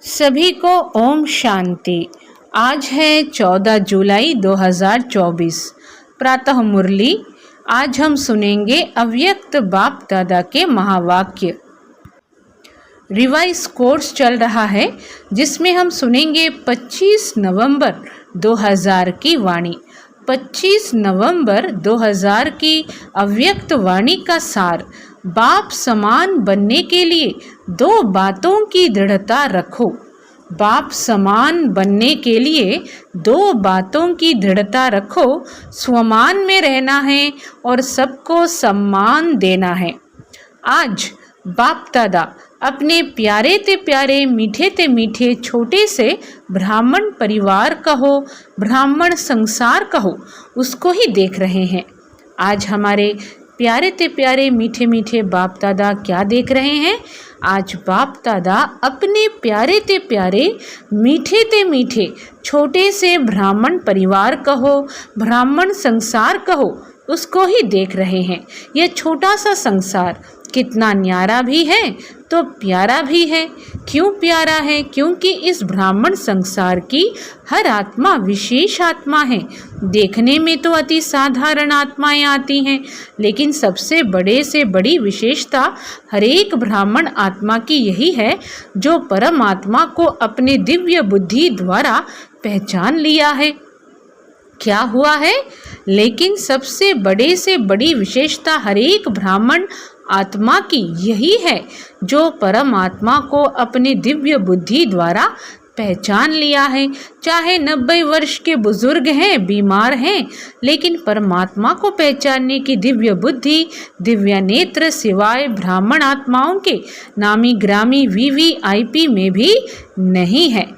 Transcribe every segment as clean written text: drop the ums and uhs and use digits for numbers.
सभी को ओम शांति। आज है 14 जुलाई 2024। प्रातः मुरली। आज हम सुनेंगे अव्यक्त बाप दादा के महावाक्य। रिवाइज कोर्स चल रहा है जिसमें हम सुनेंगे 25 नवंबर 2000 की वाणी। 25 नवंबर 2000 की अव्यक्त वाणी का सार। बाप समान बनने के लिए 2 बातों की दृढ़ता रखो। बाप समान बनने के लिए 2 बातों की दृढ़ता रखो। स्वमान में रहना है और सबको सम्मान देना है। आज बाप दादा अपने प्यारे ते प्यारे, मीठे ते मीठे, छोटे से ब्राह्मण परिवार कहो, ब्राह्मण संसार कहो, उसको ही देख रहे हैं। आज हमारे प्यारे ते प्यारे, मीठे मीठे बाप दादा क्या देख रहे हैं? आज बाप दादा अपने प्यारे ते प्यारे, मीठे ते मीठे, छोटे से ब्राह्मण परिवार कहो, ब्राह्मण संसार कहो, उसको ही देख रहे हैं। यह छोटा सा संसार कितना न्यारा भी है तो प्यारा भी है। क्यों प्यारा है? क्योंकि इस ब्राह्मण संसार की हर आत्मा विशेष आत्मा है। देखने में तो अति साधारण आत्माएं आती हैं, लेकिन सबसे बड़े से बड़ी विशेषता हर एक ब्राह्मण आत्मा की यही है जो परमात्मा को अपने दिव्य बुद्धि द्वारा पहचान लिया है। क्या हुआ है? लेकिन सबसे बड़े से बड़ी विशेषता हर एक ब्राह्मण आत्मा की यही है जो परमात्मा को अपने दिव्य बुद्धि द्वारा पहचान लिया है। चाहे 90 वर्ष के बुजुर्ग हैं, बीमार हैं, लेकिन परमात्मा को पहचानने की दिव्य बुद्धि, दिव्य नेत्र सिवाय ब्राह्मण आत्माओं के नामी ग्रामी VVIP में भी नहीं है।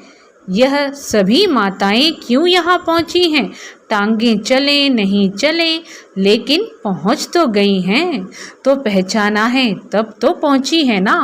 यह सभी माताएं क्यों यहाँ पहुँची हैं? टांगे चले नहीं चले, लेकिन पहुँच तो गई हैं। तो पहचाना है तब तो पहुँची है ना।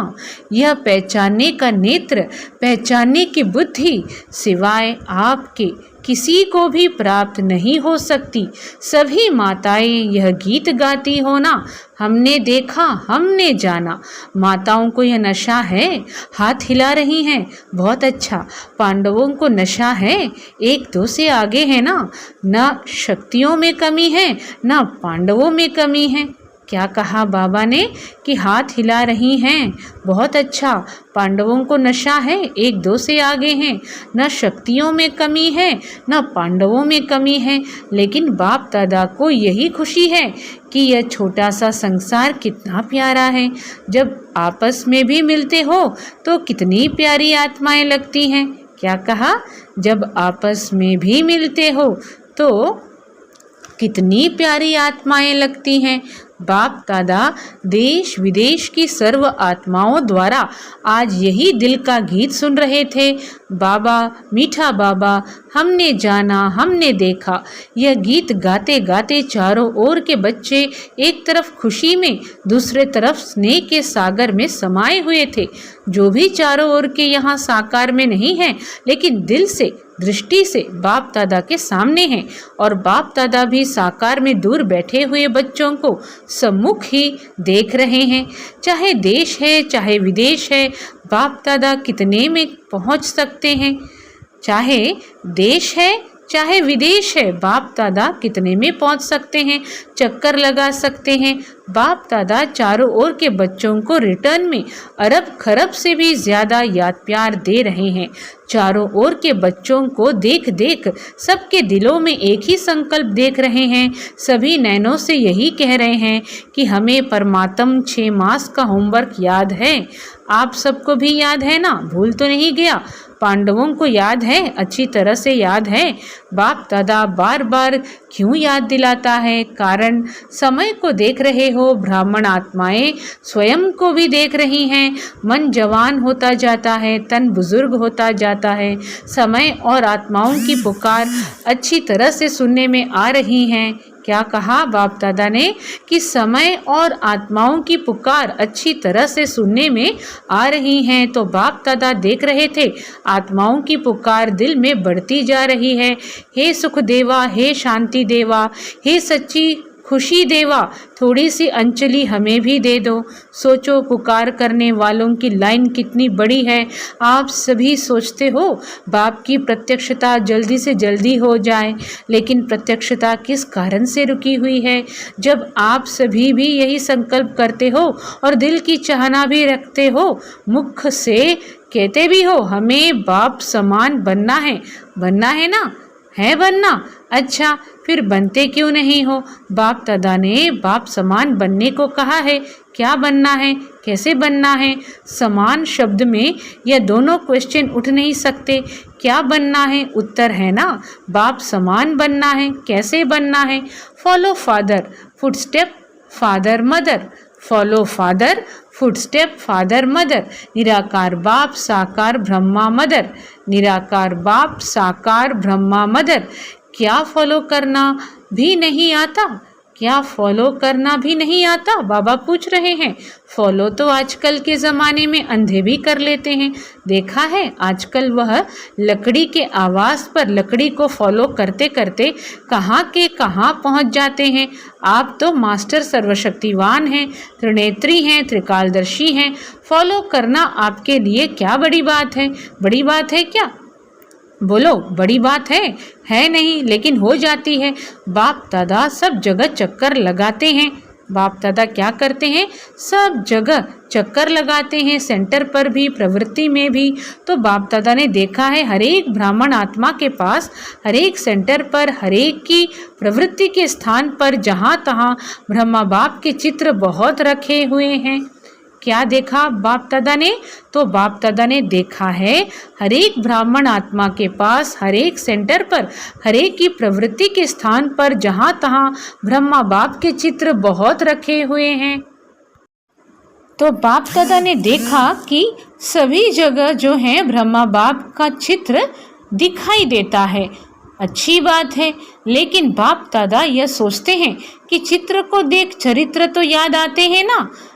यह पहचानने का नेत्र, पहचानने की बुद्धि सिवाय आपके किसी को भी प्राप्त नहीं हो सकती। सभी माताएं यह गीत गाती हो ना, हमने देखा, हमने जाना। माताओं को यह नशा है, हाथ हिला रही हैं, बहुत अच्छा। पांडवों को नशा है, 1-2 से आगे है ना। न शक्तियों में कमी है, न पांडवों में कमी है। क्या कहा बाबा ने कि हाथ हिला रही हैं, बहुत अच्छा। पांडवों को नशा है, 1-2 से आगे हैं। न शक्तियों में कमी है, न पांडवों में कमी है। लेकिन बाप दादा को यही खुशी है कि यह छोटा सा संसार कितना प्यारा है। जब आपस में भी मिलते हो तो कितनी प्यारी आत्माएं लगती हैं। क्या कहा? जब आपस में भी मिलते हो तो कितनी प्यारी आत्माएं लगती हैं। बाप दादा देश विदेश की सर्व आत्माओं द्वारा आज यही दिल का गीत सुन रहे थे। बाबा, मीठा बाबा, हमने जाना, हमने देखा। यह गीत गाते गाते चारों ओर के बच्चे एक तरफ खुशी में, दूसरे तरफ स्नेह के सागर में समाये हुए थे। जो भी चारों ओर के यहाँ साकार में नहीं है, लेकिन दिल से, दृष्टि से बाप दादा के सामने हैं। और बाप दादा भी साकार में दूर बैठे हुए बच्चों को सम्मुख ही देख रहे हैं। चाहे देश है, चाहे विदेश है, बाप दादा कितने में पहुंच सकते हैं। चाहे देश है, चाहे विदेश है, बाप दादा कितने में पहुंच सकते हैं, चक्कर लगा सकते हैं। बाप दादा चारों ओर के बच्चों को रिटर्न में अरब खरब से भी ज़्यादा याद प्यार दे रहे हैं। चारों ओर के बच्चों को देख देख सबके दिलों में एक ही संकल्प देख रहे हैं। सभी नैनों से यही कह रहे हैं कि हमें परमात्म 6 मास का होमवर्क याद है। आप सबको भी याद है ना? भूल तो नहीं गया? पांडवों को याद है, अच्छी तरह से याद है। बाप दादा बार बार क्यों याद दिलाता है? कारण समय को देख रहे हो, ब्राह्मण आत्माएं स्वयं को भी देख रही हैं। मन जवान होता जाता है, तन बुजुर्ग होता जाता है। समय और आत्माओं की पुकार अच्छी तरह से सुनने में आ रही हैं। क्या कहा बाप दादा ने कि समय और आत्माओं की पुकार अच्छी तरह से सुनने में आ रही हैं। तो बाप दादा देख रहे थे आत्माओं की पुकार दिल में बढ़ती जा रही है। हे सुख देवा, हे शांति देवा, हे सच्ची खुशी देवा थोड़ी सी अंजलि हमें भी दे दो। सोचो पुकार करने वालों की लाइन कितनी बड़ी है। आप सभी सोचते हो बाप की प्रत्यक्षता जल्दी से जल्दी हो जाए, लेकिन प्रत्यक्षता किस कारण से रुकी हुई है? जब आप सभी भी यही संकल्प करते हो और दिल की चाहना भी रखते हो, मुख से कहते भी हो हमें बाप समान बनना है ना? है बनना? अच्छा, फिर बनते क्यों नहीं हो? बाप दादा ने बाप समान बनने को कहा है। क्या बनना है? कैसे बनना है? समान शब्द में यह दोनों क्वेश्चन उठ नहीं सकते। क्या बनना है? उत्तर है ना, बाप समान बनना है। कैसे बनना है? Follow father footstep father mother. Follow father footstep father mother. निराकार बाप साकार ब्रह्मा मदर। निराकार बाप साकार ब्रह्मा मदर। क्या फॉलो करना भी नहीं आता? क्या फॉलो करना भी नहीं आता? बाबा पूछ रहे हैं। फॉलो तो आजकल के ज़माने में अंधे भी कर लेते हैं। देखा है आजकल वह लकड़ी के आवाज़ पर लकड़ी को फॉलो करते करते कहाँ के कहाँ पहुँच जाते हैं। आप तो मास्टर सर्वशक्तिवान हैं, त्रिनेत्री हैं, त्रिकालदर्शी हैं। फॉलो करना आपके लिए क्या बड़ी बात है? बड़ी बात है क्या? बोलो, बड़ी बात है नहीं, लेकिन हो जाती है। बाप दादा सब जगह चक्कर लगाते हैं। बाप दादा क्या करते हैं? सब जगह चक्कर लगाते हैं, सेंटर पर भी, प्रवृत्ति में भी। तो बाप दादा ने देखा है हर एक ब्राह्मण आत्मा के पास, हर एक सेंटर पर, हर एक की प्रवृत्ति के स्थान पर जहाँ तहाँ ब्रह्मा बाप के चित्र बहुत रखे हुए हैं। क्या देखा बाप दादा ने? तो बाप दादा ने देखा है हर एक ब्राह्मण आत्मा के पास, हर एक सेंटर पर, हर एक की प्रवृत्ति के स्थान पर जहाँ तहाँ ब्रह्मा बाप के चित्र बहुत रखे हुए हैं। तो बाप दादा ने देखा कि सभी जगह जो है ब्रह्मा बाप का चित्र दिखाई देता है। अच्छी बात है, लेकिन बाप दादा यह सोचते हैं कि चित्र को देख चरित्र तो याद आते हैं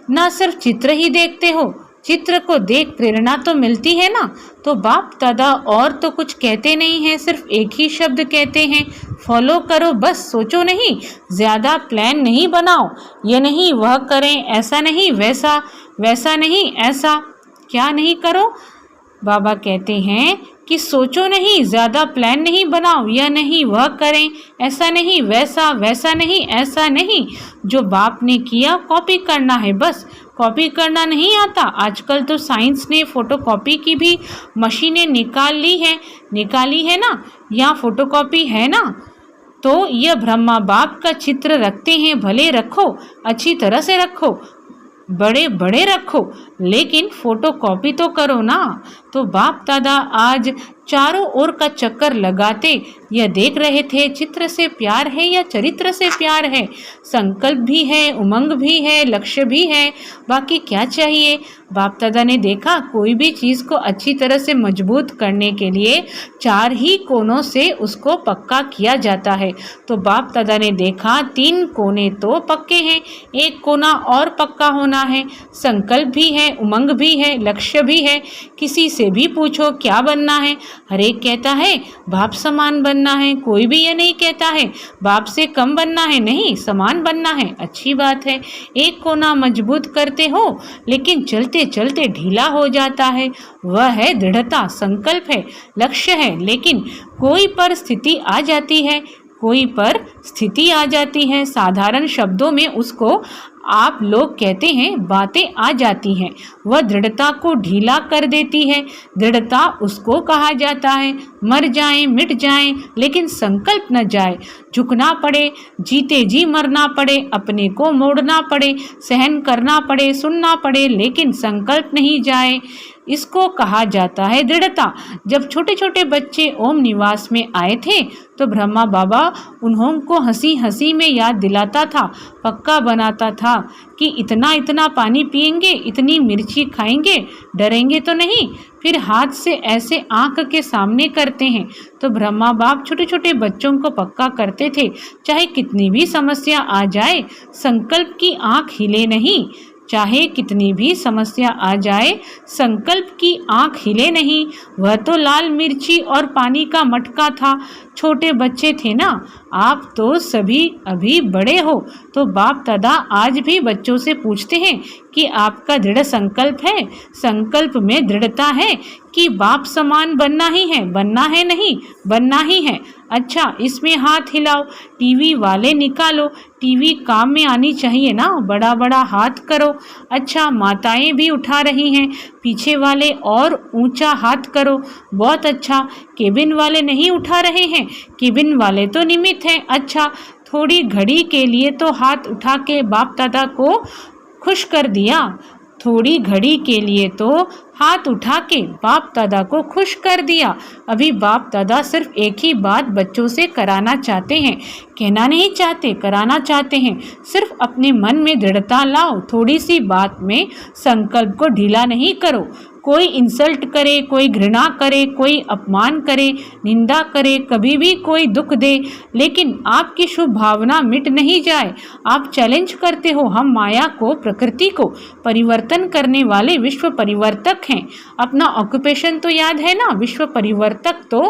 ना सिर्फ चित्र ही देखते हो, चित्र को देख प्रेरणा तो मिलती है ना। तो बाप दादा और तो कुछ कहते नहीं हैं, सिर्फ एक ही शब्द कहते हैं, फॉलो करो बस। सोचो नहीं, ज़्यादा प्लान नहीं बनाओ, ये नहीं वह करें, ऐसा नहीं वैसा, वैसा नहीं ऐसा। क्या नहीं करो? बाबा कहते हैं कि सोचो नहीं, ज़्यादा प्लान नहीं बनाओ, यह नहीं वह करें, ऐसा नहीं वैसा, वैसा नहीं ऐसा नहीं। जो बाप ने किया कॉपी करना है बस। कॉपी करना नहीं आता। आजकल तो साइंस ने फ़ोटोकॉपी की भी मशीनें निकाली है ना, यहाँ फ़ोटोकॉपी है ना। तो यह ब्रह्मा बाप का चित्र रखते हैं, भले रखो, अच्छी तरह से रखो, बड़े बड़े रखो, लेकिन फ़ोटोकॉपी तो करो ना। तो बाप दादा आज चारों ओर का चक्कर लगाते यह देख रहे थे, चित्र से प्यार है या चरित्र से प्यार है? संकल्प भी है, उमंग भी है, लक्ष्य भी है, बाकी क्या चाहिए? बाप दादा ने देखा कोई भी चीज़ को अच्छी तरह से मजबूत करने के लिए 4 ही कोनों से उसको पक्का किया जाता है। तो बाप दादा ने देखा 3 कोने तो पक्के हैं, 1 कोना और पक्का होना है। संकल्प भी है, उमंग भी है, लक्ष्य भी है। किसी से भी पूछो क्या बनना है, हर एक कहता है बाप समान बनना है। कोई भी यह नहीं कहता है बाप से कम बनना है, नहीं, समान बनना है। अच्छी बात है। 1 कोना मजबूत करते हो, लेकिन चलते चलते ढीला हो जाता है। वह है दृढ़ता, संकल्प है, लक्ष्य है, लेकिन कोई पर स्थिति आ जाती है, कोई पर स्थिति आ जाती है। साधारण शब्दों में उसको आप लोग कहते हैं बातें आ जाती हैं, वह दृढ़ता को ढीला कर देती है। दृढ़ता उसको कहा जाता है। मर जाएं, मिट जाएं, लेकिन संकल्प न जाए। झुकना पड़े, जीते जी मरना पड़े, अपने को मोड़ना पड़े, सहन करना पड़े, सुनना पड़े, लेकिन संकल्प नहीं जाए, इसको कहा जाता है दृढ़ता। जब छोटे छोटे बच्चे ओम निवास में आए थे तो ब्रह्मा बाबा उन्होंने हंसी हंसी में याद दिलाता था, पक्का बनाता था कि इतना इतना पानी पिएंगे, इतनी मिर्ची खाएंगे, डरेंगे तो नहीं। फिर हाथ से ऐसे आंख के सामने करते हैं। तो ब्रह्मा बाप छोटे छोटे बच्चों को पक्का करते थे, चाहे कितनी भी समस्या आ जाए, संकल्प की आंख हिले नहीं। चाहे कितनी भी समस्या आ जाए, संकल्प की आंख हिले नहीं। वह तो लाल मिर्ची और पानी का मटका था, छोटे बच्चे थे ना। आप तो सभी अभी बड़े हो, तो बाप दादा आज भी बच्चों से पूछते हैं कि आपका दृढ़ संकल्प है, संकल्प में दृढ़ता है कि बाप समान बनना ही है, बनना है नहीं, बनना ही है। अच्छा, इसमें हाथ हिलाओ, टीवी वाले निकालो, टीवी काम में आनी चाहिए ना, बड़ा बड़ा हाथ करो। अच्छा, माताएं भी उठा रही हैं, पीछे वाले और ऊंचा हाथ करो, बहुत अच्छा। केबिन वाले नहीं उठा रहे हैं, केबिन वाले तो निमित्त हैं। अच्छा, थोड़ी घड़ी के लिए तो हाथ उठा के बाप दादा को खुश कर दिया, थोड़ी घड़ी के लिए तो हाथ उठा के बाप दादा को खुश कर दिया। अभी बाप दादा सिर्फ एक ही बात बच्चों से कराना चाहते हैं, कहना नहीं चाहते, कराना चाहते हैं। सिर्फ अपने मन में दृढ़ता लाओ, थोड़ी सी बात में संकल्प को ढीला नहीं करो। कोई इंसल्ट करे, कोई घृणा करे, कोई अपमान करे, निंदा करे, कभी भी कोई दुख दे, लेकिन आपकी शुभ भावना मिट नहीं जाए। आप चैलेंज करते हो, हम माया को, प्रकृति को परिवर्तन करने वाले विश्व परिवर्तक हैं। अपना ऑक्यूपेशन तो याद है ना, विश्व परिवर्तक तो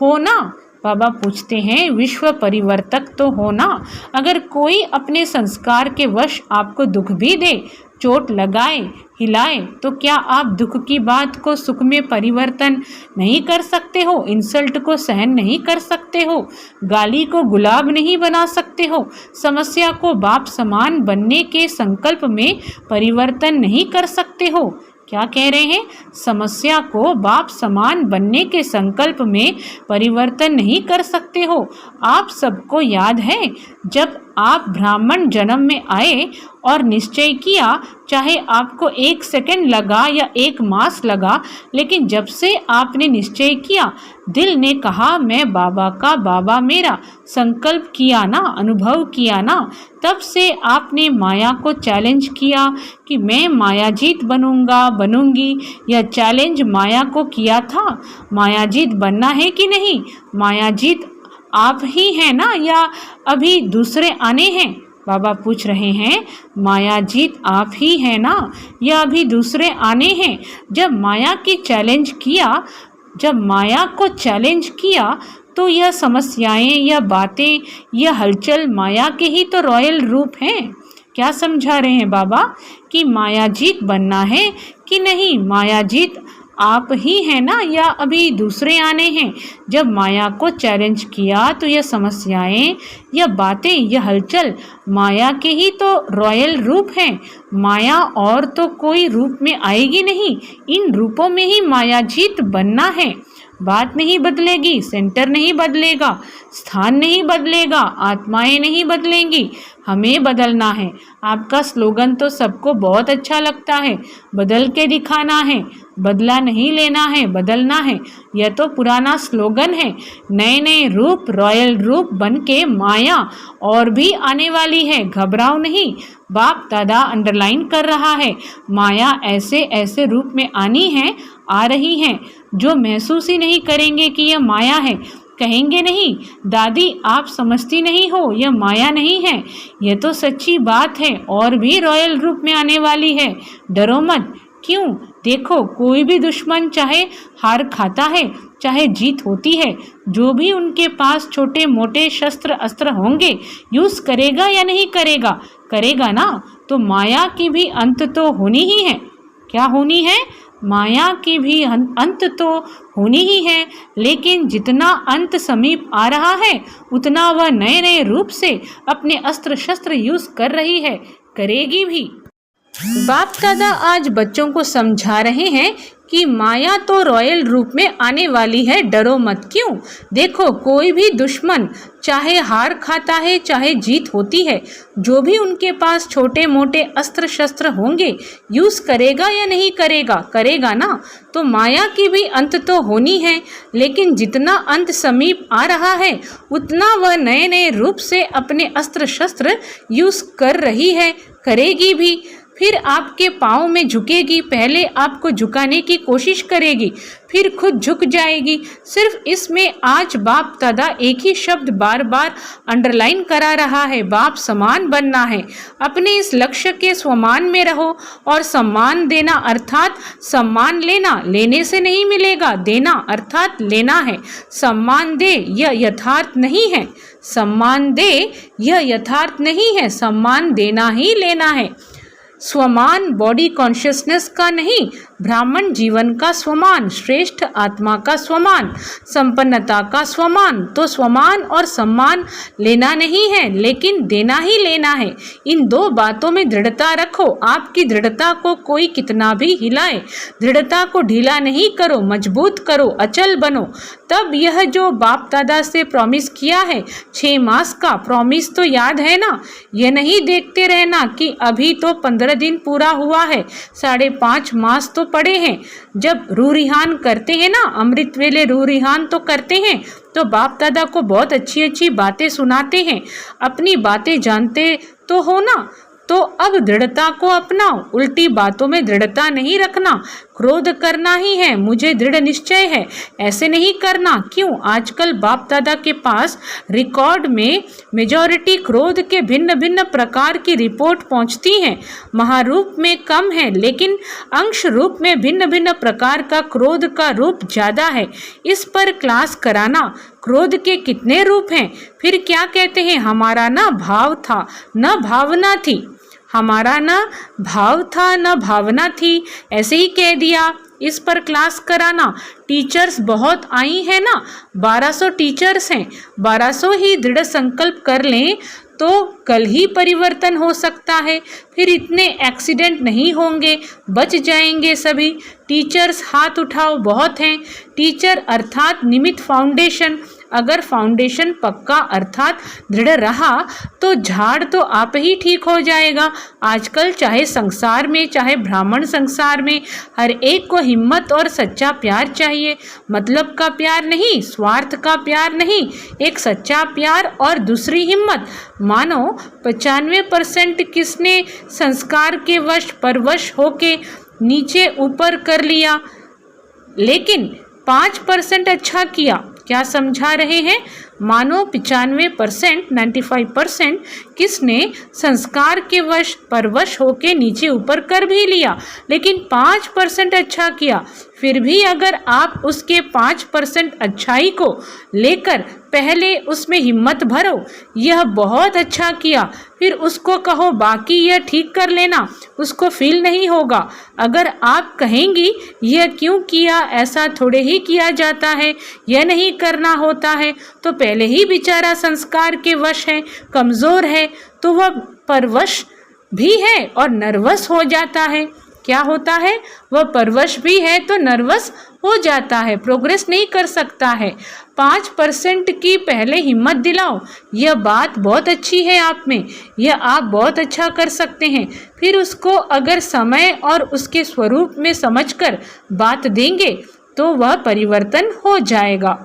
हो ना। बाबा पूछते हैं, विश्व परिवर्तक तो हो ना। अगर कोई अपने संस्कार के वश आपको दुख भी दे, चोट लगाए, हिलाए, तो क्या आप दुख की बात को सुख में परिवर्तन नहीं कर सकते हो? इंसल्ट को सहन नहीं कर सकते हो? गाली को गुलाब नहीं बना सकते हो? समस्या को बाप समान बनने के संकल्प में परिवर्तन नहीं कर सकते हो? क्या कह रहे हैं? समस्या को बाप समान बनने के संकल्प में परिवर्तन नहीं कर सकते हो। आप सबको याद है, जब आप ब्राह्मण जन्म में आए और निश्चय किया, चाहे आपको 1 सेकंड लगा या 1 मास लगा, लेकिन जब से आपने निश्चय किया, दिल ने कहा मैं बाबा का, बाबा मेरा, संकल्प किया ना, अनुभव किया ना, तब से आपने माया को चैलेंज किया कि मैं मायाजीत बनूंगा, बनूंगी। यह चैलेंज माया को किया था। मायाजीत बनना है कि नहीं? मायाजीत आप ही हैं ना, या अभी दूसरे आने हैं? बाबा पूछ रहे हैं, मायाजीत आप ही हैं ना, या अभी दूसरे आने हैं? जब माया की चैलेंज किया, जब माया को चैलेंज किया, तो यह समस्याएं, यह बातें, यह हलचल माया के ही तो रॉयल रूप हैं। क्या समझा रहे हैं बाबा कि मायाजीत बनना है कि नहीं? मायाजीत आप ही हैं ना, या अभी दूसरे आने हैं? जब माया को चैलेंज किया, तो यह समस्याएं, यह बातें, यह हलचल माया के ही तो रॉयल रूप हैं। माया और तो कोई रूप में आएगी नहीं, इन रूपों में ही मायाजीत बनना है। बात नहीं बदलेगी, सेंटर नहीं बदलेगा, स्थान नहीं बदलेगा, आत्माएं नहीं बदलेंगी, हमें बदलना है। आपका स्लोगन तो सबको बहुत अच्छा लगता है, बदल के दिखाना है, बदला नहीं लेना है, बदलना है। यह तो पुराना स्लोगन है। नए नए रूप, रॉयल रूप बन के माया और भी आने वाली है, घबराओ नहीं। बाप दादा अंडरलाइन कर रहा है, माया ऐसे ऐसे रूप में आनी है, आ रही हैं, जो महसूस ही नहीं करेंगे कि यह माया है। कहेंगे नहीं, दादी आप समझती नहीं हो, यह माया नहीं है, यह तो सच्ची बात है, और भी रॉयल रूप में आने वाली है, डरो मत। क्यों? देखो, कोई भी दुश्मन चाहे हार खाता है, चाहे जीत होती है, जो भी उनके पास छोटे मोटे शस्त्र अस्त्र होंगे, यूज़ करेगा या नहीं करेगा? करेगा ना। तो माया की भी अंत तो होनी ही है। क्या होनी है? माया की भी अंत तो होनी ही है, लेकिन जितना अंत समीप आ रहा है, उतना वह नए नए रूप से अपने अस्त्र शस्त्र यूज कर रही है, करेगी भी। बाप दादा आज बच्चों को समझा रहे हैं कि माया तो रॉयल रूप में आने वाली है, डरो मत। क्यों? देखो, कोई भी दुश्मन चाहे हार खाता है, चाहे जीत होती है, जो भी उनके पास छोटे मोटे अस्त्र शस्त्र होंगे, यूज़ करेगा या नहीं करेगा? करेगा ना। तो माया की भी अंत तो होनी है, लेकिन जितना अंत समीप आ रहा है, उतना वह नए नए रूप से अपने अस्त्र शस्त्र यूज़ कर रही है, करेगी भी। फिर आपके पाँव में झुकेगी, पहले आपको झुकाने की कोशिश करेगी, फिर खुद झुक जाएगी। सिर्फ इसमें आज बाप दादा एक ही शब्द बार बार अंडरलाइन करा रहा है, बाप समान बनना है। अपने इस लक्ष्य के स्वमान में रहो और सम्मान देना अर्थात सम्मान लेना, लेने से नहीं मिलेगा, देना अर्थात लेना है। सम्मान दे यह यथार्थ नहीं है, सम्मान दे यह यथार्थ नहीं है, सम्मान देना ही लेना है। स्वमान बॉडी कॉन्शियसनेस का नहीं, ब्राह्मण जीवन का स्वमान, श्रेष्ठ आत्मा का स्वमान, संपन्नता का स्वमान। तो स्वमान और सम्मान लेना नहीं है, लेकिन देना ही लेना है। इन दो बातों में दृढ़ता रखो। आपकी दृढ़ता को कोई कितना भी हिलाए, दृढ़ता को ढीला नहीं करो, मजबूत करो, अचल बनो। तब यह जो बाप दादा से प्रॉमिस किया है 6 मास का प्रॉमिस तो याद है ना। यह नहीं देखते रहना कि अभी तो 15 दिन पूरा हुआ है, 5.5 मास तो पड़े हैं। जब रूरिहान करते हैं ना, अमृत वेले रूरिहान तो करते हैं, तो बाप दादा को बहुत अच्छी अच्छी बातें सुनाते हैं। अपनी बातें जानते तो हो ना, तो अब दृढ़ता को अपनाओ। उल्टी बातों में दृढ़ता नहीं रखना, क्रोध करना ही है, मुझे दृढ़ निश्चय है, ऐसे नहीं करना। क्यों? आजकल बाप दादा के पास रिकॉर्ड में मेजॉरिटी क्रोध के भिन्न भिन्न प्रकार की रिपोर्ट पहुंचती हैं। महारूप में कम है, लेकिन अंश रूप में भिन्न भिन्न प्रकार का क्रोध का रूप ज़्यादा है। इस पर क्लास कराना। क्रोध के कितने रूप हैं? फिर क्या कहते हैं? हमारा ना भाव था न भावना थी, हमारा न भाव था न भावना थी, ऐसे ही कह दिया। इस पर क्लास कराना। टीचर्स बहुत आई हैं ना, 1200 टीचर्स हैं, 1200 ही दृढ़ संकल्प कर लें तो कल ही परिवर्तन हो सकता है। फिर इतने एक्सीडेंट नहीं होंगे, बच जाएंगे सभी। टीचर्स हाथ उठाओ, बहुत हैं। टीचर अर्थात निमित्त फाउंडेशन। अगर फाउंडेशन पक्का अर्थात दृढ़ रहा तो झाड़ तो आप ही ठीक हो जाएगा। आजकल चाहे संसार में चाहे ब्राह्मण संसार में हर एक को हिम्मत और सच्चा प्यार चाहिए। मतलब का प्यार नहीं, स्वार्थ का प्यार नहीं, एक सच्चा प्यार और दूसरी हिम्मत। मानो 95% किसने संस्कार के वश परवश होके नीचे ऊपर कर लिया, लेकिन 5% अच्छा किया। क्या समझा रहे हैं? मानो 95% 95% किसने संस्कार के वश परवश होके नीचे ऊपर कर भी लिया, लेकिन 5% अच्छा किया। फिर भी अगर आप उसके 5% अच्छाई को लेकर पहले उसमें हिम्मत भरो, यह बहुत अच्छा किया, फिर उसको कहो बाकी यह ठीक कर लेना, उसको फील नहीं होगा। अगर आप कहेंगी यह क्यों किया, ऐसा थोड़े ही किया जाता है, यह नहीं करना होता है, तो पहले ही बेचारा संस्कार के वश है, कमज़ोर है, तो वह परवश भी है और नर्वस हो जाता है। क्या होता है? वह परवश भी है तो नर्वस हो जाता है, प्रोग्रेस नहीं कर सकता है। 5% की पहले हिम्मत दिलाओ। यह बात बहुत अच्छी है आप में, यह आप बहुत अच्छा कर सकते हैं। फिर उसको अगर समय और उसके स्वरूप में समझकर बात देंगे तो वह परिवर्तन हो जाएगा।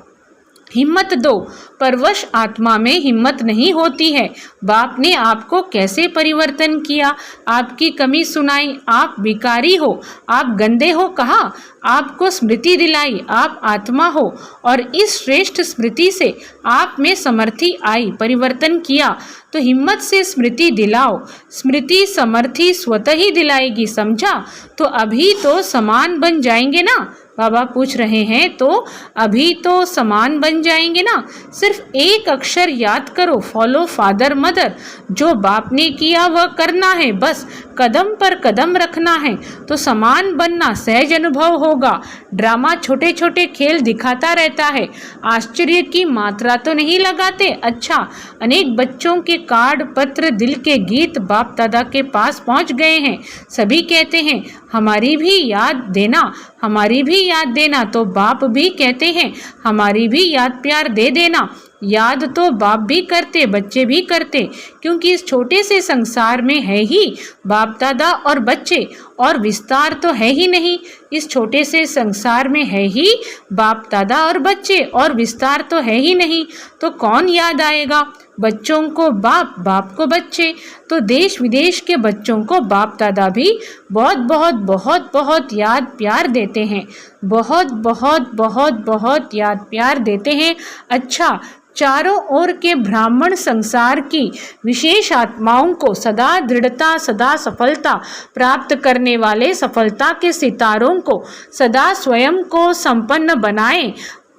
हिम्मत दो। परवश आत्मा में हिम्मत नहीं होती है। बाप ने आपको कैसे परिवर्तन किया, आपकी कमी सुनाई, आप भिखारी हो, आप गंदे हो कहा, आपको स्मृति दिलाई आप आत्मा हो, और इस श्रेष्ठ स्मृति से आप में समर्थी आई, परिवर्तन किया। तो हिम्मत से स्मृति दिलाओ, स्मृति समर्थी स्वतः ही दिलाएगी, समझा? तो अभी तो समान बन जाएंगे ना, बाबा पूछ रहे हैं, तो अभी तो समान बन जाएंगे ना। सिर्फ एक अक्षर याद करो, फॉलो फादर मदर। जो बाप ने किया वह करना है, बस कदम पर कदम रखना है, तो समान बनना सहज अनुभव होगा। ड्रामा छोटे छोटे खेल दिखाता रहता है, आश्चर्य की मात्रा तो नहीं लगाते। अच्छा, अनेक बच्चों के कार्ड पत्र दिल के गीत बाप दादा के पास पहुंच गए हैं। सभी कहते हैं हमारी भी याद देना, हमारी भी याद देना। तो बाप भी कहते हैं हमारी भी याद प्यार दे देना। याद तो बाप भी करते, बच्चे भी करते, क्योंकि इस छोटे से संसार में है ही बाप दादा और बच्चे, और विस्तार तो है ही नहीं। इस छोटे से संसार में है ही बाप दादा और बच्चे, और विस्तार तो है ही नहीं, तो कौन याद आएगा? बच्चों को बाप, बाप को बच्चे, तो देश विदेश के बच्चों को बाप दादा भी बहुत बहुत बहुत बहुत याद प्यार देते हैं, बहुत बहुत बहुत बहुत याद प्यार देते हैं। अच्छा, चारों ओर के ब्राह्मण संसार की विशेष आत्माओं को सदा दृढ़ता, सदा सफलता प्राप्त करने वाले सफलता के सितारों को सदा स्वयं को संपन्न बनाएं।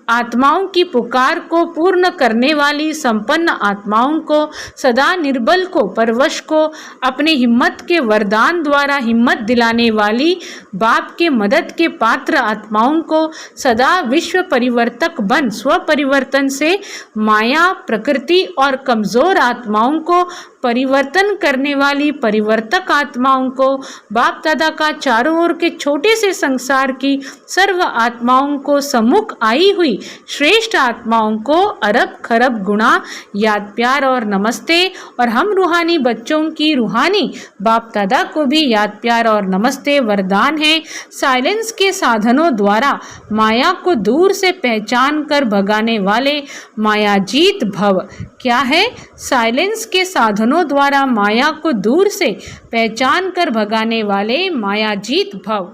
आत्माओं की पुकार को पूर्ण करने वाली संपन्न आत्माओं को, सदा निर्बल को, परवश को अपने हिम्मत के वरदान द्वारा हिम्मत दिलाने वाली बाप के मदद के पात्र आत्माओं को, सदा विश्व परिवर्तक बन स्व परिवर्तन से माया, प्रकृति और कमजोर आत्माओं को परिवर्तन करने वाली परिवर्तक आत्माओं को, बाप दादा का चारों ओर के छोटे से संसार की सर्व आत्माओं को, सम्मुख आई हुई श्रेष्ठ आत्माओं को अरब खरब गुणा याद प्यार और नमस्ते। और हम रूहानी बच्चों की रूहानी बाप दादा को भी याद प्यार और नमस्ते वरदान है। साइलेंस के साधनों द्वारा माया को दूर से पहचान कर भगाने वाले मायाजीत भव। क्या है? साइलेंस के साधनों द्वारा माया को दूर से पहचान कर भगाने वाले मायाजीत भव।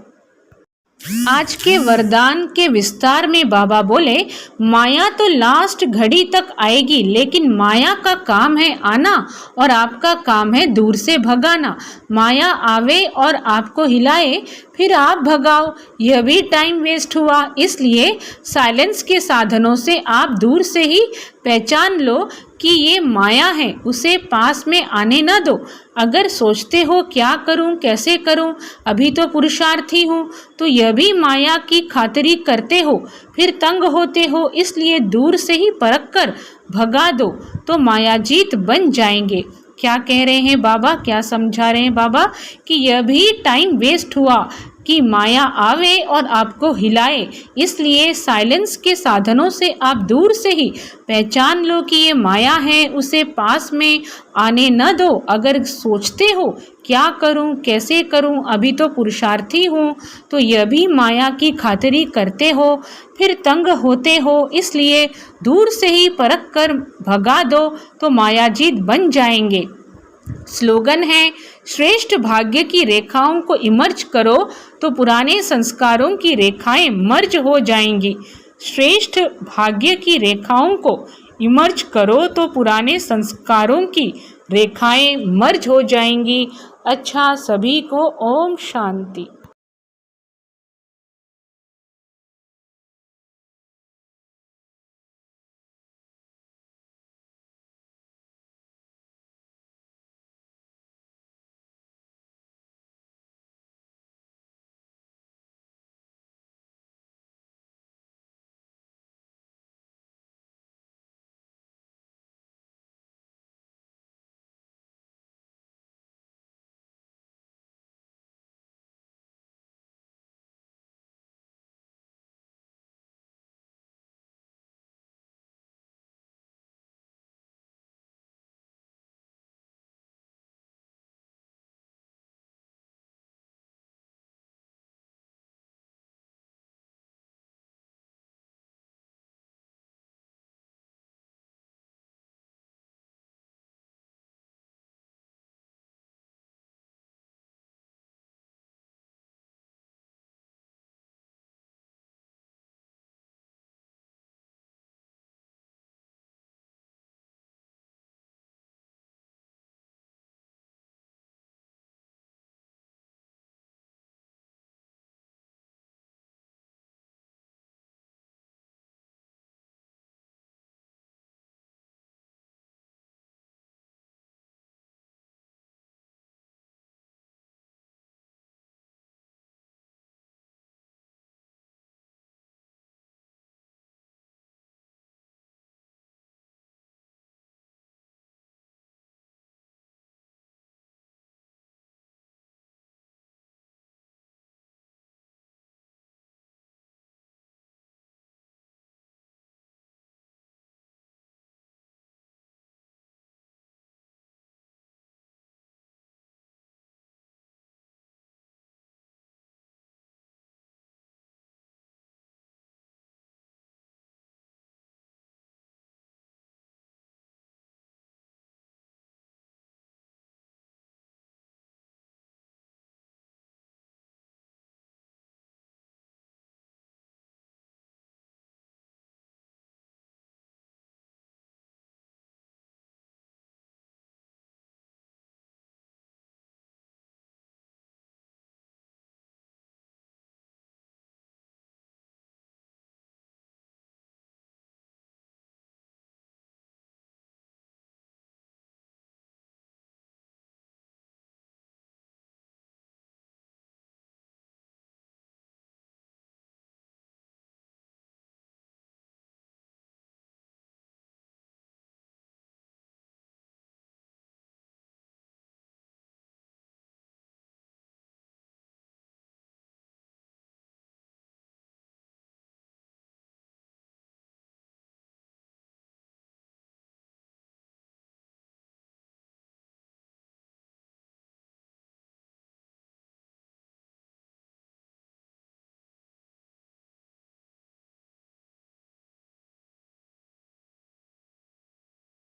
आज के वरदान के विस्तार में बाबा बोले, माया तो लास्ट घड़ी तक आएगी, लेकिन माया का काम है आना और आपका काम है दूर से भगाना। माया आवे और आपको हिलाए, फिर आप भगाओ, यह भी टाइम वेस्ट हुआ। इसलिए साइलेंस के साधनों से आप दूर से ही पहचान लो कि ये माया है, उसे पास में आने न दो। अगर सोचते हो क्या करूं, कैसे करूं, अभी तो पुरुषार्थी हूं, तो यह भी माया की खातिरी करते हो, फिर तंग होते हो। इसलिए दूर से ही परख कर भगा दो तो मायाजीत बन जाएंगे। क्या कह रहे हैं बाबा, क्या समझा रहे हैं बाबा? कि यह भी टाइम वेस्ट हुआ कि माया आवे और आपको हिलाए। इसलिए साइलेंस के साधनों से आप दूर से ही पहचान लो कि ये माया है, उसे पास में आने न दो। अगर सोचते हो क्या करूं, कैसे करूं, अभी तो पुरुषार्थी हूं, तो यह भी माया की खातिरी करते हो, फिर तंग होते हो। इसलिए दूर से ही परख कर भगा दो तो मायाजीत बन जाएंगे। स्लोगन है, श्रेष्ठ भाग्य की रेखाओं को इमर्ज करो तो पुराने संस्कारों की रेखाएं मर्ज हो जाएंगी। श्रेष्ठ भाग्य की रेखाओं को इमर्ज करो तो पुराने संस्कारों की रेखाएं मर्ज हो जाएंगी। अच्छा, सभी को ओम शांति।